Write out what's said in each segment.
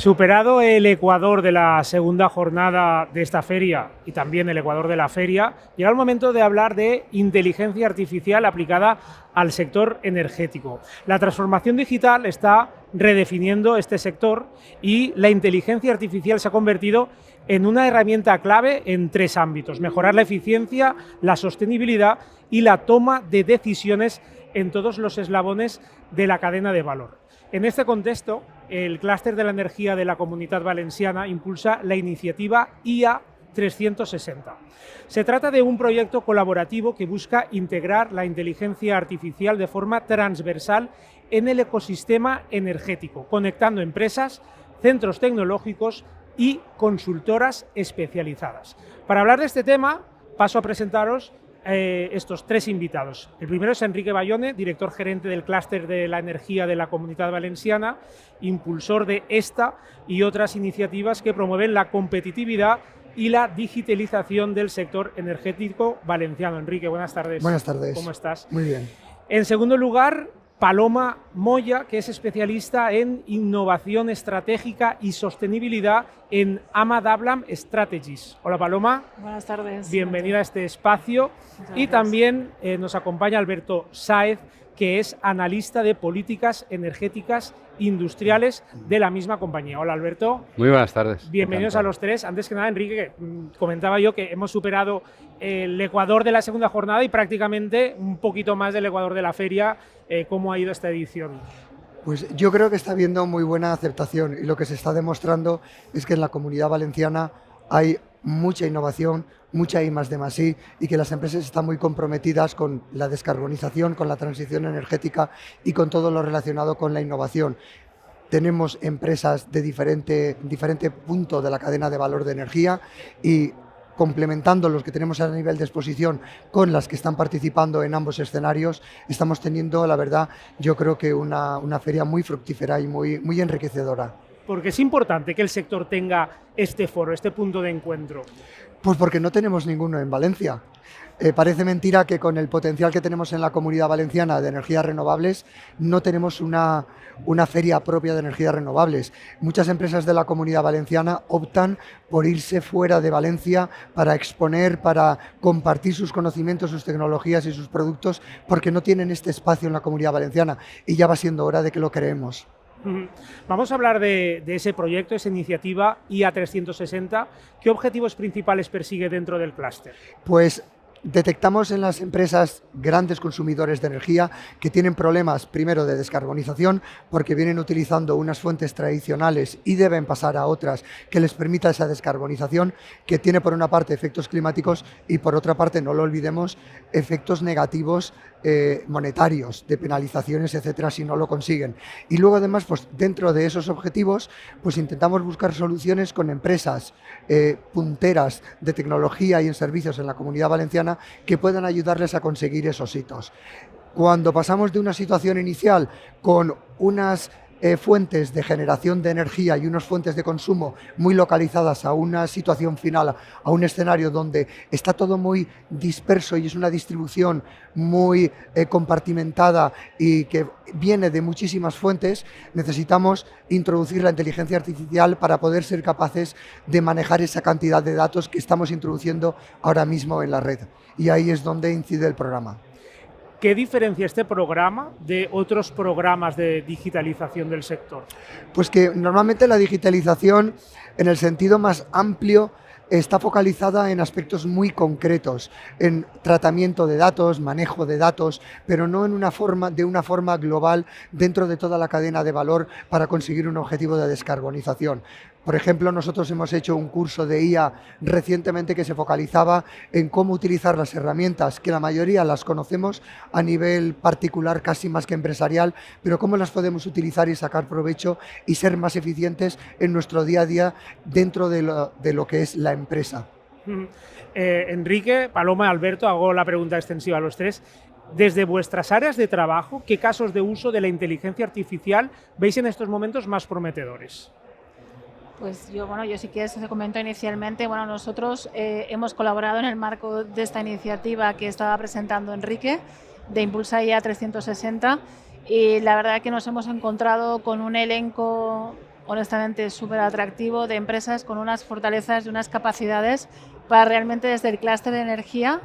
Superado el ecuador de la segunda jornada de esta feria y también el ecuador de la feria, llega el momento de hablar de inteligencia artificial aplicada al sector energético. La transformación digital está redefiniendo este sector y la inteligencia artificial se ha convertido en una herramienta clave en tres ámbitos: mejorar la eficiencia, la sostenibilidad y la toma de decisiones en todos los eslabones de la cadena de valor. En este contexto, el Clúster de la Energía de la Comunitat Valenciana impulsa la iniciativa IA 360. Se trata de un proyecto colaborativo que busca integrar la inteligencia artificial de forma transversal en el ecosistema energético, conectando empresas, centros tecnológicos y consultoras especializadas. Para hablar de este tema, paso a presentaros estos tres invitados. El primero es Enrique Bayone, director gerente del Clúster de la Energía de la Comunitat Valenciana, impulsor de esta y otras iniciativas que promueven la competitividad y la digitalización del sector energético valenciano. Enrique, buenas tardes. Buenas tardes. ¿Cómo estás? Muy bien. En segundo lugar, Paloma Moya, que es especialista en innovación estratégica y sostenibilidad en Amadablam Strategies. Hola Paloma. Buenas tardes. Bienvenida a este espacio. Y también nos acompaña Alberto Sáez, que es analista de políticas energéticas industriales de la misma compañía. Hola Alberto. Muy buenas tardes. Bienvenidos a los tres. Antes que nada, Enrique, comentaba yo que hemos superado el ecuador de la segunda jornada y prácticamente un poquito más del ecuador de la feria. ¿Cómo ha ido esta edición? Pues yo creo que está habiendo muy buena aceptación y lo que se está demostrando es que en la Comunidad Valenciana hay mucha innovación, mucha I+D+I y que las empresas están muy comprometidas con la descarbonización, con la transición energética y con todo lo relacionado con la innovación. Tenemos empresas de diferente punto de la cadena de valor de energía y complementando los que tenemos a nivel de exposición con las que están participando en ambos escenarios, estamos teniendo, la verdad, yo creo que una feria muy fructífera y muy enriquecedora. Porque es importante que el sector tenga este foro, este punto de encuentro. Pues porque no tenemos ninguno en Valencia. Parece mentira que con el potencial que tenemos en la Comunidad Valenciana de energías renovables no tenemos una feria propia de energías renovables. Muchas empresas de la Comunidad Valenciana optan por irse fuera de Valencia para exponer, para compartir sus conocimientos, sus tecnologías y sus productos, porque no tienen este espacio en la Comunidad Valenciana y ya va siendo hora de que lo creemos. Vamos a hablar de ese proyecto, esa iniciativa IA 360. ¿Qué objetivos principales persigue dentro del clúster? Pues detectamos en las empresas grandes consumidores de energía que tienen problemas, primero, de descarbonización, porque vienen utilizando unas fuentes tradicionales y deben pasar a otras que les permita esa descarbonización, que tiene por una parte efectos climáticos y por otra parte, no lo olvidemos, efectos negativos monetarios, de penalizaciones, etcétera, si no lo consiguen. Y luego además, pues dentro de esos objetivos, pues intentamos buscar soluciones con empresas punteras de tecnología y en servicios en la Comunidad Valenciana que puedan ayudarles a conseguir esos hitos. Cuando pasamos de una situación inicial con unas fuentes de generación de energía y unas fuentes de consumo muy localizadas a una situación final, a un escenario donde está todo muy disperso y es una distribución muy compartimentada y que viene de muchísimas fuentes, necesitamos introducir la inteligencia artificial para poder ser capaces de manejar esa cantidad de datos que estamos introduciendo ahora mismo en la red. Y ahí es donde incide el programa. ¿Qué diferencia este programa de otros programas de digitalización del sector? Pues que normalmente la digitalización, en el sentido más amplio, está focalizada en aspectos muy concretos, en tratamiento de datos, manejo de datos, pero no de una forma global dentro de toda la cadena de valor para conseguir un objetivo de descarbonización. Por ejemplo, nosotros hemos hecho un curso de IA recientemente que se focalizaba en cómo utilizar las herramientas, que la mayoría las conocemos a nivel particular, casi más que empresarial, pero cómo las podemos utilizar y sacar provecho y ser más eficientes en nuestro día a día dentro de lo que es la empresa. Enrique, Paloma, Alberto, hago la pregunta extensiva a los tres. Desde vuestras áreas de trabajo, ¿qué casos de uso de la inteligencia artificial veis en estos momentos más prometedores? Pues yo sí que se comentó inicialmente, nosotros hemos colaborado en el marco de esta iniciativa que estaba presentando Enrique, de Impulsa IA 360, y la verdad que nos hemos encontrado con un elenco honestamente súper atractivo, de empresas con unas fortalezas y unas capacidades para realmente desde el clúster de energía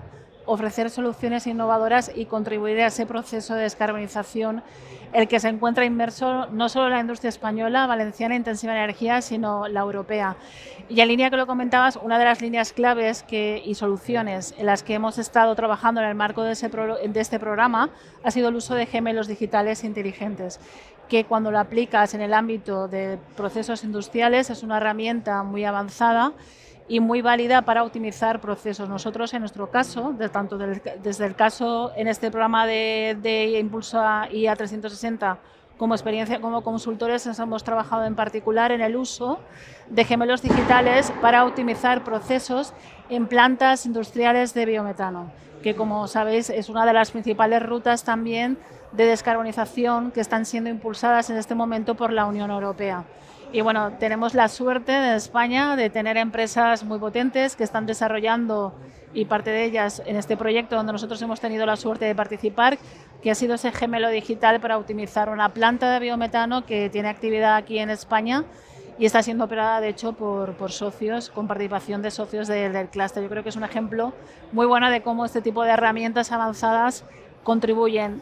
ofrecer soluciones innovadoras y contribuir a ese proceso de descarbonización, el que se encuentra inmerso no solo la industria española, valenciana, intensiva en energía, sino la europea. Y en línea que lo comentabas, una de las líneas claves y soluciones en las que hemos estado trabajando en el marco de este programa ha sido el uso de gemelos digitales inteligentes, que cuando lo aplicas en el ámbito de procesos industriales es una herramienta muy avanzada y muy válida para optimizar procesos. Nosotros, en nuestro caso, desde el caso en este programa de Impulso a IA 360, como experiencia como consultores, hemos trabajado en particular en el uso de gemelos digitales para optimizar procesos en plantas industriales de biometano, que, como sabéis, es una de las principales rutas también de descarbonización que están siendo impulsadas en este momento por la Unión Europea. Y bueno, tenemos la suerte en España de tener empresas muy potentes que están desarrollando, y parte de ellas en este proyecto donde nosotros hemos tenido la suerte de participar, que ha sido ese gemelo digital para optimizar una planta de biometano que tiene actividad aquí en España y está siendo operada, de hecho, por socios, con participación de socios del clúster. Yo creo que es un ejemplo muy bueno de cómo este tipo de herramientas avanzadas contribuyen.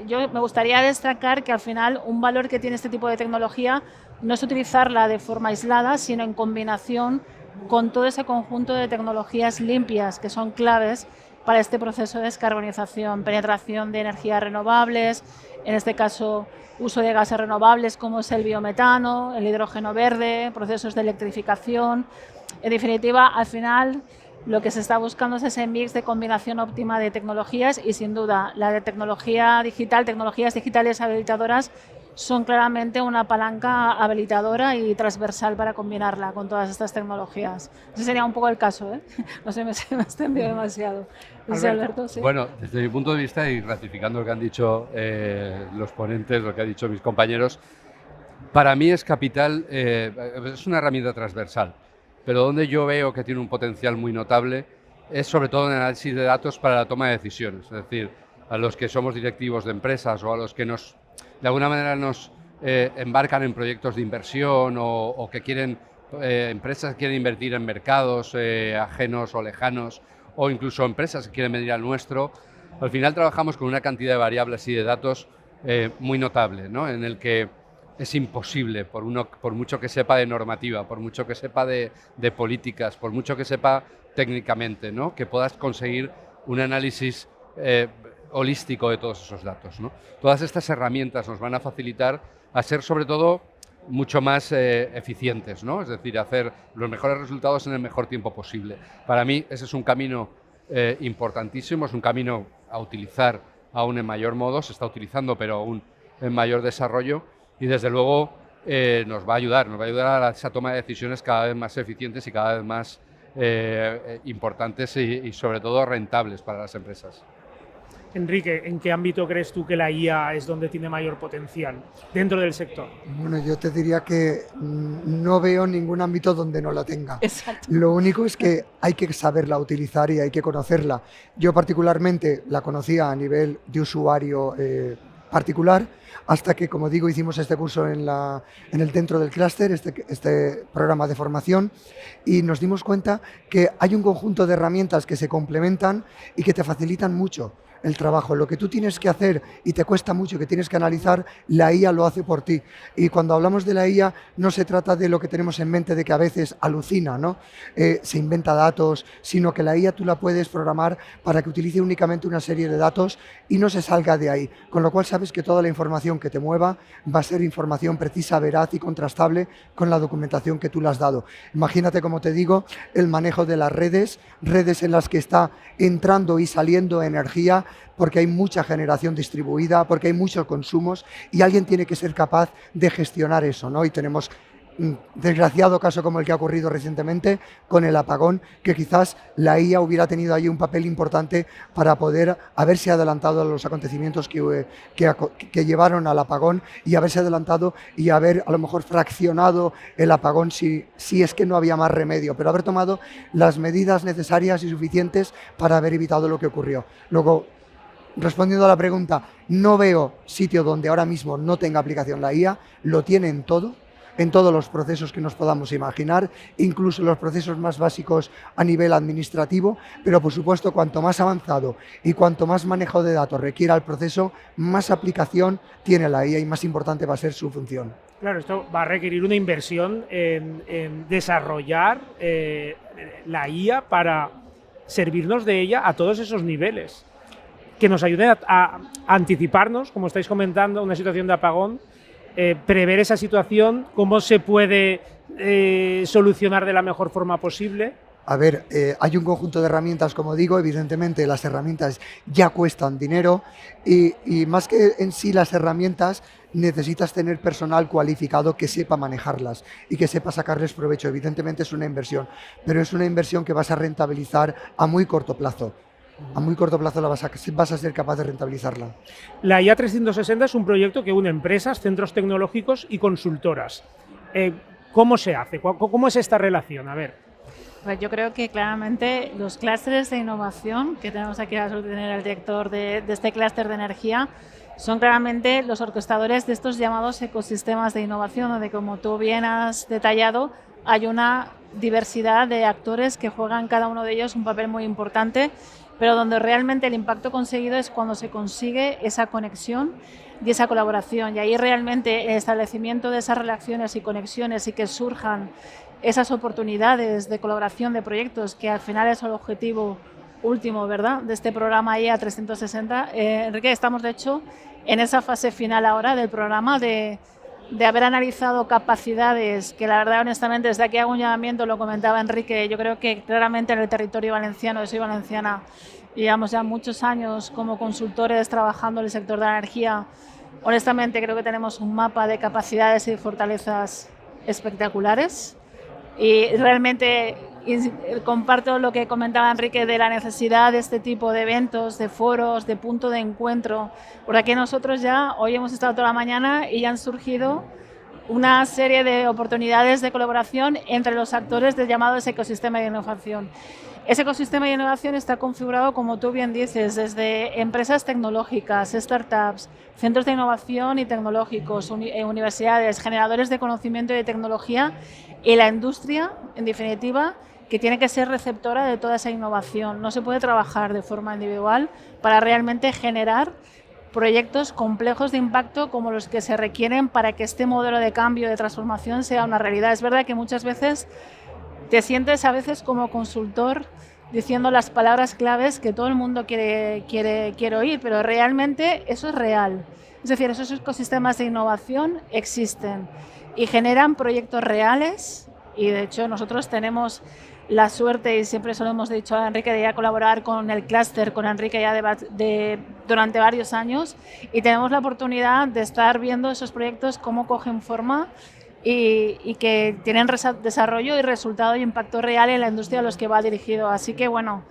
Yo me gustaría destacar que al final un valor que tiene este tipo de tecnología no es utilizarla de forma aislada, sino en combinación con todo ese conjunto de tecnologías limpias que son claves para este proceso de descarbonización, penetración de energías renovables, en este caso uso de gases renovables como es el biometano, el hidrógeno verde, procesos de electrificación. En definitiva, al final lo que se está buscando es ese mix de combinación óptima de tecnologías y, sin duda, la de tecnología digital, tecnologías digitales habilitadoras son claramente una palanca habilitadora y transversal para combinarla con todas estas tecnologías. Ese sería un poco el caso, ¿eh? No sé, me he extendido demasiado. Alberto, ¿sí? Bueno, desde mi punto de vista, y ratificando lo que han dicho los ponentes, lo que han dicho mis compañeros, para mí es capital, es una herramienta transversal, pero donde yo veo que tiene un potencial muy notable es sobre todo en el análisis de datos para la toma de decisiones. Es decir, a los que somos directivos de empresas o a los que de alguna manera nos embarcan en proyectos de inversión o que quieren, empresas que quieren invertir en mercados ajenos o lejanos, o incluso empresas que quieren venir al nuestro, al final trabajamos con una cantidad de variables y de datos muy notable, ¿no? En el que es imposible, por mucho que sepa de normativa, por mucho que sepa de políticas, por mucho que sepa técnicamente, ¿no?, que puedas conseguir un análisis holístico de todos esos datos, ¿no? Todas estas herramientas nos van a facilitar a ser, sobre todo, mucho más eficientes, ¿no? Es decir, hacer los mejores resultados en el mejor tiempo posible. Para mí ese es un camino importantísimo, es un camino a utilizar aún en mayor modo, se está utilizando pero aún en mayor desarrollo, y desde luego nos va a ayudar a esa toma de decisiones cada vez más eficientes y cada vez más importantes y sobre todo rentables para las empresas. Enrique, ¿en qué ámbito crees tú que la IA es donde tiene mayor potencial dentro del sector? Bueno, yo te diría que no veo ningún ámbito donde no la tenga. Exacto. Lo único es que hay que saberla utilizar y hay que conocerla. Yo particularmente la conocía a nivel de usuario particular, hasta que, como digo, hicimos este curso en el dentro del clúster, este programa de formación, y nos dimos cuenta que hay un conjunto de herramientas que se complementan y que te facilitan mucho el trabajo. Lo que tú tienes que hacer y te cuesta mucho, que tienes que analizar, la IA lo hace por ti. Y cuando hablamos de la IA no se trata de lo que tenemos en mente, de que a veces alucina, ¿no? Se inventa datos, sino que la IA tú la puedes programar para que utilice únicamente una serie de datos y no se salga de ahí. Con lo cual sabes que toda la información que te mueva va a ser información precisa, veraz y contrastable con la documentación que tú le has dado. Imagínate, como te digo, el manejo de las redes en las que está entrando y saliendo energía, porque hay mucha generación distribuida, porque hay muchos consumos y alguien tiene que ser capaz de gestionar eso, ¿no? Y tenemos un desgraciado caso como el que ha ocurrido recientemente con el apagón, que quizás la IA hubiera tenido ahí un papel importante para poder haberse adelantado a los acontecimientos que llevaron al apagón y haberse adelantado y haber a lo mejor fraccionado el apagón si es que no había más remedio, pero haber tomado las medidas necesarias y suficientes para haber evitado lo que ocurrió. Luego, respondiendo a la pregunta, no veo sitio donde ahora mismo no tenga aplicación la IA, lo tiene en todo. en todos los procesos que nos podamos imaginar, incluso los procesos más básicos a nivel administrativo, pero por supuesto cuanto más avanzado y cuanto más manejo de datos requiera el proceso, más aplicación tiene la IA y más importante va a ser su función. Claro, esto va a requerir una inversión en desarrollar la IA para servirnos de ella a todos esos niveles, que nos ayuden a anticiparnos, como estáis comentando, una situación de apagón, prever esa situación, cómo se puede solucionar de la mejor forma posible. A ver, hay un conjunto de herramientas, como digo, evidentemente las herramientas ya cuestan dinero y más que en sí las herramientas, necesitas tener personal cualificado que sepa manejarlas y que sepa sacarles provecho. Evidentemente es una inversión, pero es una inversión que vas a rentabilizar a muy corto plazo. A muy corto plazo vas a ser capaz de rentabilizarla. La IA 360 es un proyecto que une empresas, centros tecnológicos y consultoras. ¿Cómo se hace? ¿Cómo es esta relación? A ver. Pues yo creo que claramente los clústeres de innovación, que tenemos aquí a tener al director de este clúster de energía, son claramente los orquestadores de estos llamados ecosistemas de innovación, donde, como tú bien has detallado, hay una diversidad de actores que juegan cada uno de ellos un papel muy importante, pero donde realmente el impacto conseguido es cuando se consigue esa conexión y esa colaboración. Y ahí realmente el establecimiento de esas relaciones y conexiones y que surjan esas oportunidades de colaboración de proyectos, que al final es el objetivo último, ¿verdad?, de este programa IA 360. Enrique, estamos de hecho en esa fase final ahora del programa de haber analizado capacidades que, la verdad, honestamente, desde aquí hago un llamamiento, lo comentaba Enrique, yo creo que claramente en el territorio valenciano, yo soy valenciana, llevamos ya muchos años como consultores trabajando en el sector de la energía. Honestamente creo que tenemos un mapa de capacidades y fortalezas espectaculares y realmente comparto lo que comentaba Enrique de la necesidad de este tipo de eventos, de foros, de punto de encuentro. Por aquí nosotros ya, hoy hemos estado toda la mañana y ya han surgido una serie de oportunidades de colaboración entre los actores del llamado ese ecosistema de innovación. Ese ecosistema de innovación está configurado, como tú bien dices, desde empresas tecnológicas, startups, centros de innovación y tecnológicos, universidades, generadores de conocimiento y de tecnología y la industria, en definitiva, que tiene que ser receptora de toda esa innovación. No se puede trabajar de forma individual para realmente generar proyectos complejos de impacto como los que se requieren para que este modelo de cambio, de transformación, sea una realidad. Es verdad que muchas veces te sientes a veces como consultor diciendo las palabras claves que todo el mundo quiere oír, pero realmente eso es real. Es decir, esos ecosistemas de innovación existen y generan proyectos reales y, de hecho, nosotros tenemos la suerte, y siempre se lo hemos dicho a Enrique, de ya colaborar con el clúster, con Enrique ya durante varios años, y tenemos la oportunidad de estar viendo esos proyectos cómo cogen forma y que tienen desarrollo y resultado y impacto real en la industria a los que va dirigido. Así que, bueno,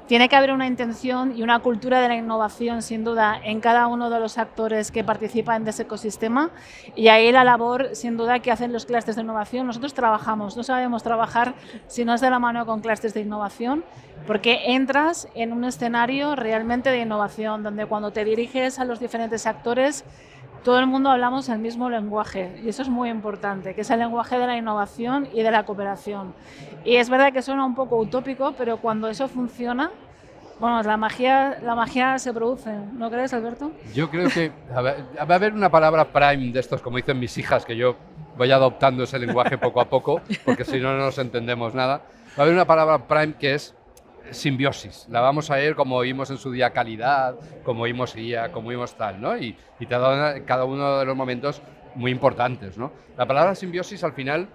tiene que haber una intención y una cultura de la innovación, sin duda, en cada uno de los actores que participan de ese ecosistema, y ahí la labor, sin duda, que hacen los clústeres de innovación. Nosotros trabajamos, no sabemos trabajar si no es de la mano con clústeres de innovación, porque entras en un escenario realmente de innovación, donde cuando te diriges a los diferentes actores, todo el mundo hablamos el mismo lenguaje, y eso es muy importante, que es el lenguaje de la innovación y de la cooperación. Y es verdad que suena un poco utópico, pero cuando eso funciona, bueno, la magia se produce, ¿no crees, Alberto? Yo creo que va a haber una palabra prime de estos, como dicen mis hijas, que yo voy adoptando ese lenguaje poco a poco, porque si no, no nos entendemos nada. Va a haber una palabra prime que es simbiosis. La vamos a ir como oímos en su día calidad, como oímos guía, como oímos tal, ¿no? Y cada uno de los momentos muy importantes, ¿no? La palabra simbiosis, al final,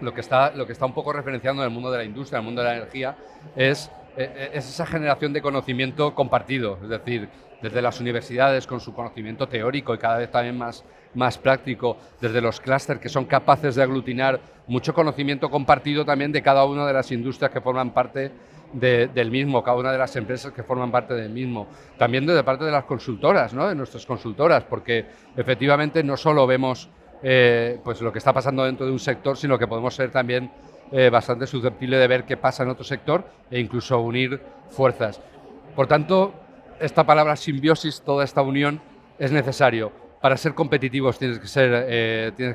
lo que está un poco referenciando en el mundo de la industria, en el mundo de la energía, es esa generación de conocimiento compartido, es decir, desde las universidades con su conocimiento teórico y cada vez también más práctico, desde los clústeres que son capaces de aglutinar mucho conocimiento compartido también de cada una de las industrias que forman parte del mismo, cada una de las empresas que forman parte del mismo. También de parte de las consultoras, ¿no? De nuestras consultoras, porque efectivamente no solo vemos pues lo que está pasando dentro de un sector, sino que podemos ser también bastante susceptibles de ver qué pasa en otro sector e incluso unir fuerzas. Por tanto, esta palabra simbiosis, toda esta unión, es necesario. Para ser competitivos tienes que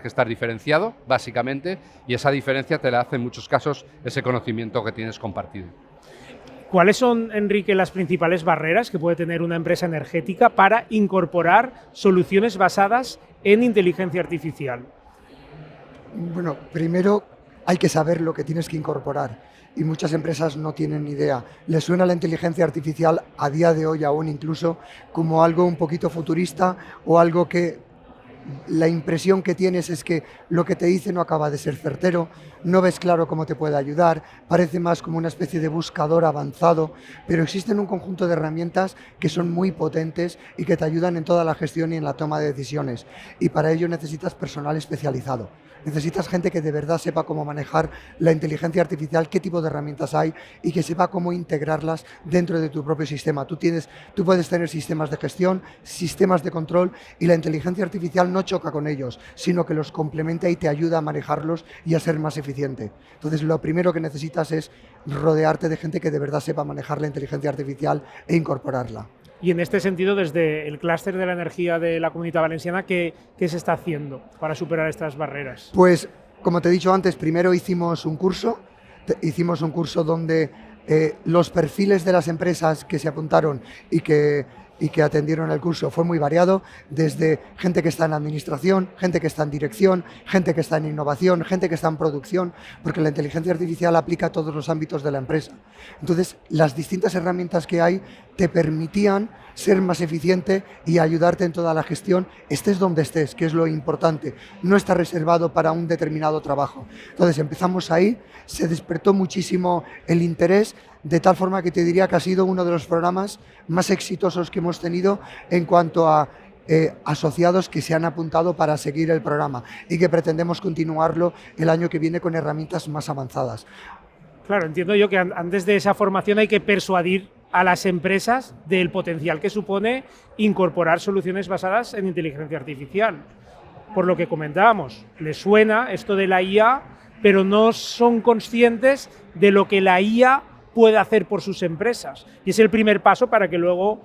estar diferenciado, básicamente, y esa diferencia te la hace en muchos casos ese conocimiento que tienes compartido. ¿Cuáles son, Enrique, las principales barreras que puede tener una empresa energética para incorporar soluciones basadas en inteligencia artificial? Bueno, primero hay que saber lo que tienes que incorporar y muchas empresas no tienen ni idea. Les suena la inteligencia artificial a día de hoy aún incluso como algo un poquito futurista o algo que la impresión que tienes es que lo que te dice no acaba de ser certero, no ves claro cómo te puede ayudar, parece más como una especie de buscador avanzado, pero existen un conjunto de herramientas que son muy potentes y que te ayudan en toda la gestión y en la toma de decisiones. Y para ello necesitas personal especializado. Necesitas gente que de verdad sepa cómo manejar la inteligencia artificial, qué tipo de herramientas hay y que sepa cómo integrarlas dentro de tu propio sistema. Tú puedes tener sistemas de gestión, sistemas de control y la inteligencia artificial no choca con ellos, sino que los complementa y te ayuda a manejarlos y a ser más eficiente. Entonces, lo primero que necesitas es rodearte de gente que de verdad sepa manejar la inteligencia artificial e incorporarla. Y en este sentido, desde el clúster de la energía de la Comunitat Valenciana, ¿qué se está haciendo para superar estas barreras? Pues, como te he dicho antes, primero hicimos un curso donde los perfiles de las empresas que se apuntaron y que atendieron el curso fue muy variado, desde gente que está en administración, gente que está en dirección, gente que está en innovación, gente que está en producción, porque la inteligencia artificial aplica a todos los ámbitos de la empresa. Entonces, las distintas herramientas que hay te permitían ser más eficiente y ayudarte en toda la gestión, estés donde estés, que es lo importante. No está reservado para un determinado trabajo. Entonces empezamos ahí, se despertó muchísimo el interés, de tal forma que te diría que ha sido uno de los programas más exitosos que hemos tenido en cuanto a asociados que se han apuntado para seguir el programa y que pretendemos continuarlo el año que viene con herramientas más avanzadas. Claro, entiendo yo que antes de esa formación hay que persuadir a las empresas del potencial que supone incorporar soluciones basadas en inteligencia artificial. Por lo que comentábamos, les suena esto de la IA, pero no son conscientes de lo que la IA puede hacer por sus empresas. Y es el primer paso para que luego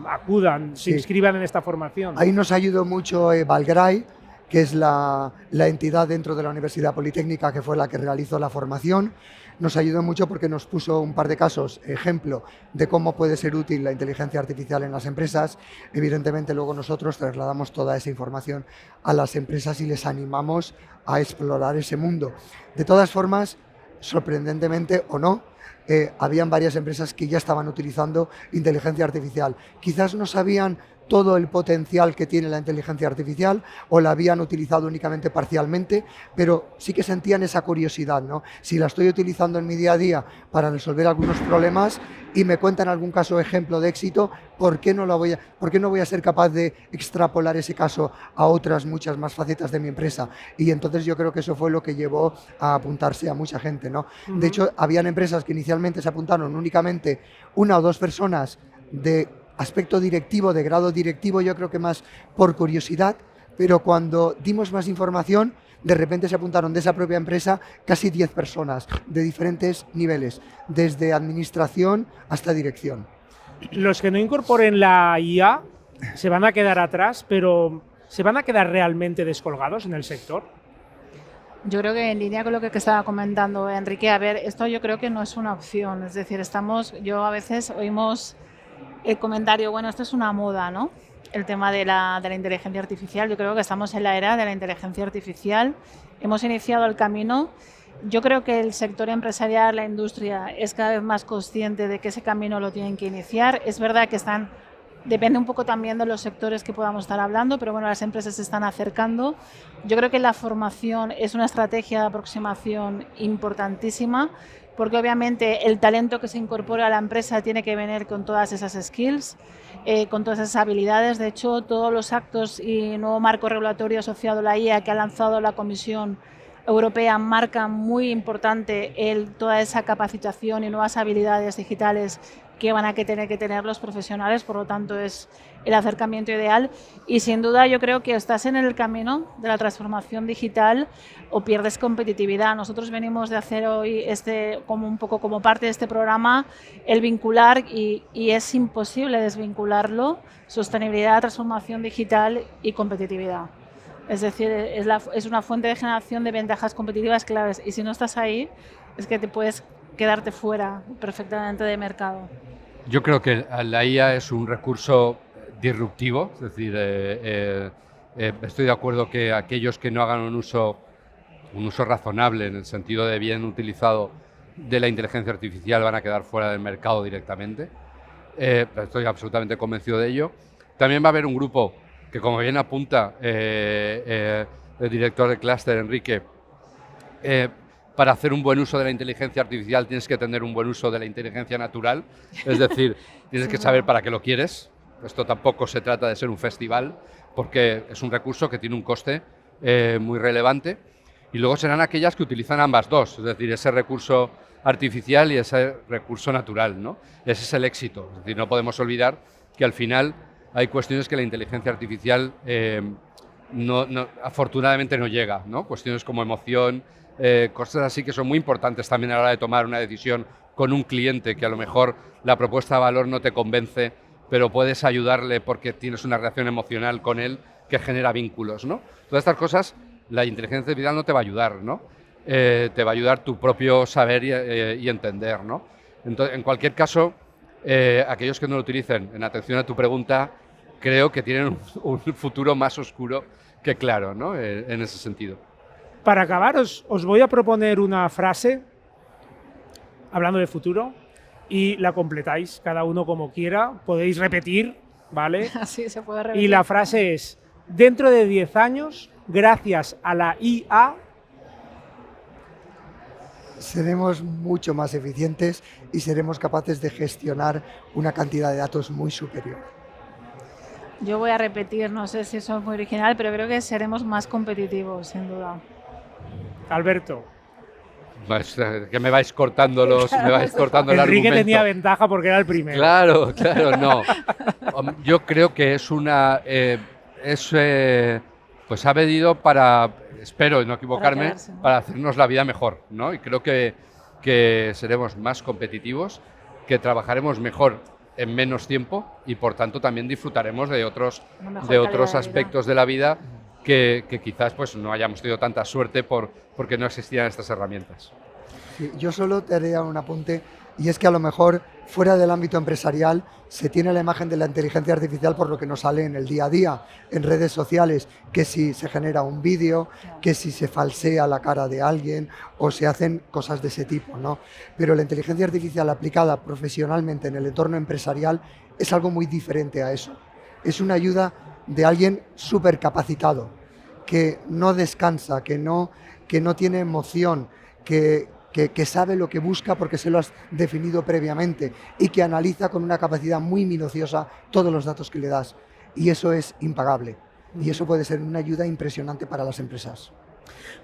acudan, se inscriban en esta formación. Ahí nos ayudó mucho Valgray, que es la entidad dentro de la Universidad Politécnica que fue la que realizó la formación. Nos ayudó mucho porque nos puso un par de casos, ejemplo de cómo puede ser útil la inteligencia artificial en las empresas. Evidentemente luego nosotros trasladamos toda esa información a las empresas y les animamos a explorar ese mundo. De todas formas, sorprendentemente o no, habían varias empresas que ya estaban utilizando inteligencia artificial. Quizás no sabían todo el potencial que tiene la inteligencia artificial o la habían utilizado únicamente parcialmente, pero sí que sentían esa curiosidad, ¿no? Si la estoy utilizando en mi día a día para resolver algunos problemas y me cuentan algún caso ejemplo de éxito, ¿por qué no voy a ser capaz de extrapolar ese caso a otras muchas más facetas de mi empresa? Y entonces yo creo que eso fue lo que llevó a apuntarse a mucha gente, ¿no? De hecho, habían empresas que inicialmente se apuntaron únicamente 1 o 2 personas de aspecto directivo, de grado directivo, yo creo que más por curiosidad, pero cuando dimos más información, de repente se apuntaron de esa propia empresa casi 10 personas de diferentes niveles, desde administración hasta dirección. Los que no incorporen la IA se van a quedar atrás, pero ¿se van a quedar realmente descolgados en el sector? Yo creo que en línea con lo que estaba comentando Enrique, a ver, esto yo creo que no es una opción, es decir, yo a veces oímos el comentario, bueno, esto es una moda, ¿no? El tema de la inteligencia artificial. Yo creo que estamos en la era de la inteligencia artificial. Hemos iniciado el camino. Yo creo que el sector empresarial, la industria, es cada vez más consciente de que ese camino lo tienen que iniciar. Es verdad que depende un poco también de los sectores que podamos estar hablando, pero bueno, las empresas se están acercando. Yo creo que la formación es una estrategia de aproximación importantísima, porque obviamente el talento que se incorpora a la empresa tiene que venir con todas esas skills, con todas esas habilidades. De hecho, todos los actos y nuevo marco regulatorio asociado a la IA que ha lanzado la Comisión Europea marcan muy importante toda esa capacitación y nuevas habilidades digitales que van a tener que tener los profesionales. Por lo tanto, es el acercamiento ideal y sin duda yo creo que estás en el camino de la transformación digital o pierdes competitividad. Nosotros venimos de hacer hoy como un poco como parte de este programa el vincular y es imposible desvincularlo, sostenibilidad, transformación digital y competitividad. Es decir, es una fuente de generación de ventajas competitivas claves y si no estás ahí es que te puedes quedarte fuera perfectamente de mercado. Yo creo que la IA es un recurso disruptivo, es decir, estoy de acuerdo que aquellos que no hagan un uso razonable en el sentido de bien utilizado de la inteligencia artificial van a quedar fuera del mercado directamente. Estoy absolutamente convencido de ello. También va a haber un grupo que, como bien apunta el director de clúster, Enrique, para hacer un buen uso de la inteligencia artificial tienes que tener un buen uso de la inteligencia natural, es decir, tienes que saber para qué lo quieres. Esto tampoco se trata de ser un festival, porque es un recurso que tiene un coste muy relevante. Y luego serán aquellas que utilizan ambas dos, es decir, ese recurso artificial y ese recurso natural, ¿no? Ese es el éxito. Es decir, no podemos olvidar que al final hay cuestiones que la inteligencia artificial afortunadamente no llega, ¿no? Cuestiones como emoción, cosas así que son muy importantes también a la hora de tomar una decisión con un cliente que a lo mejor la propuesta de valor no te convence, pero puedes ayudarle porque tienes una reacción emocional con él que genera vínculos, ¿no? Todas estas cosas la inteligencia artificial no te va a ayudar, ¿no? Te va a ayudar tu propio saber y entender, ¿no? Entonces, en cualquier caso, aquellos que no lo utilicen, en atención a tu pregunta, creo que tienen un futuro más oscuro que claro, ¿no? En ese sentido. Para acabar, os voy a proponer una frase, hablando de futuro, y la completáis, cada uno como quiera. Podéis repetir, ¿vale? Así se puede repetir. Y la frase es, dentro de 10 años, gracias a la IA, seremos mucho más eficientes y seremos capaces de gestionar una cantidad de datos muy superior. Yo voy a repetir, no sé si eso es muy original, pero creo que seremos más competitivos, sin duda. Alberto. Pues, que me vais cortando el argumento. Enrique tenía ventaja porque era el primero. Claro, no. Yo creo que pues ha venido para, espero no equivocarme, para hacernos la vida mejor, ¿no? Y creo que seremos más competitivos, que trabajaremos mejor en menos tiempo y por tanto también disfrutaremos de otros aspectos de la vida que quizás pues no hayamos tenido tanta suerte porque no existían estas herramientas. Sí, yo solo te haría un apunte, y es que a lo mejor fuera del ámbito empresarial se tiene la imagen de la inteligencia artificial por lo que nos sale en el día a día, en redes sociales, que si se genera un vídeo, que si se falsea la cara de alguien o se hacen cosas de ese tipo, ¿no? Pero la inteligencia artificial aplicada profesionalmente en el entorno empresarial es algo muy diferente a eso. Es una ayuda de alguien súper capacitado, que no descansa, que no tiene emoción, que sabe lo que busca porque se lo has definido previamente y que analiza con una capacidad muy minuciosa todos los datos que le das. Y eso es impagable. Y eso puede ser una ayuda impresionante para las empresas.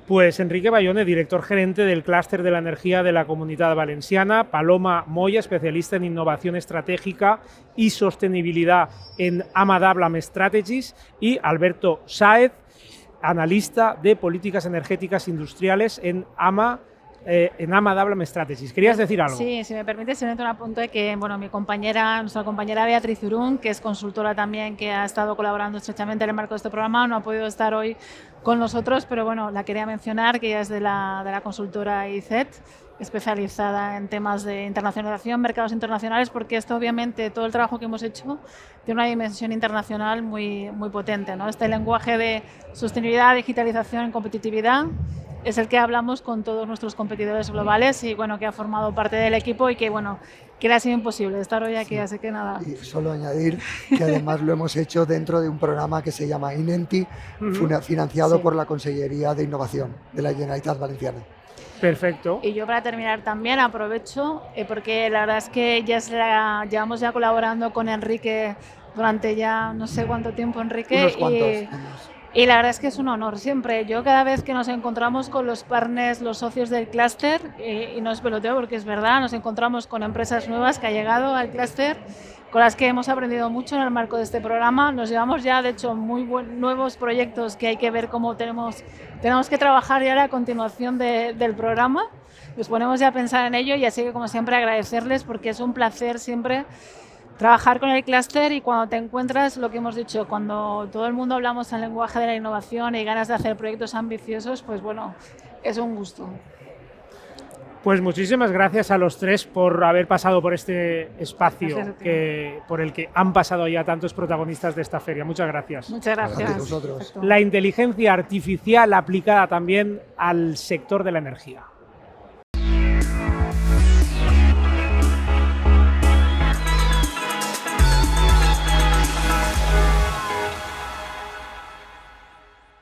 Pues Enrique Bayone, director gerente del clúster de la energía de la Comunitat Valenciana, Paloma Moya, especialista en innovación estratégica y sostenibilidad en Amadablam Strategies, y Alberto Sáez, analista de políticas energéticas industriales en Amadablam Strategies. ¿Querías decir algo? Sí, si me permite, simplemente un apunte que, bueno, nuestra compañera Beatriz Urún, que es consultora también, que ha estado colaborando estrechamente en el marco de este programa, no ha podido estar hoy con nosotros, pero bueno, la quería mencionar, que ella es de la consultora ICET, especializada en temas de internacionalización, mercados internacionales, porque esto obviamente, todo el trabajo que hemos hecho tiene una dimensión internacional muy, muy potente, ¿no? Este lenguaje de sostenibilidad, digitalización y competitividad es el que hablamos con todos nuestros competidores globales y bueno, que ha formado parte del equipo y que bueno, que le ha sido imposible estar hoy aquí, sí. Así que nada. Y solo añadir que además lo hemos hecho dentro de un programa que se llama INENTI, financiado por la Consellería de Innovación de la Generalitat Valenciana. Perfecto. Y yo para terminar también aprovecho, porque la verdad es que llevamos ya colaborando con Enrique durante ya no sé cuánto tiempo, Enrique. Unos cuantos años. Y la verdad es que es un honor siempre. Yo cada vez que nos encontramos con los partners, los socios del clúster, y no es peloteo porque es verdad, nos encontramos con empresas nuevas que han llegado al clúster, con las que hemos aprendido mucho en el marco de este programa. Nos llevamos ya, de hecho, nuevos proyectos que hay que ver cómo tenemos que trabajar ya a continuación del programa. Nos ponemos ya a pensar en ello y así que, como siempre, agradecerles porque es un placer siempre trabajar con el clúster y cuando te encuentras, lo que hemos dicho, cuando todo el mundo hablamos el lenguaje de la innovación y ganas de hacer proyectos ambiciosos, pues bueno, es un gusto. Pues muchísimas gracias a los tres por haber pasado por este espacio por el que han pasado ya tantos protagonistas de esta feria. Muchas gracias. Muchas gracias. Gracias a vosotros. La inteligencia artificial aplicada también al sector de la energía.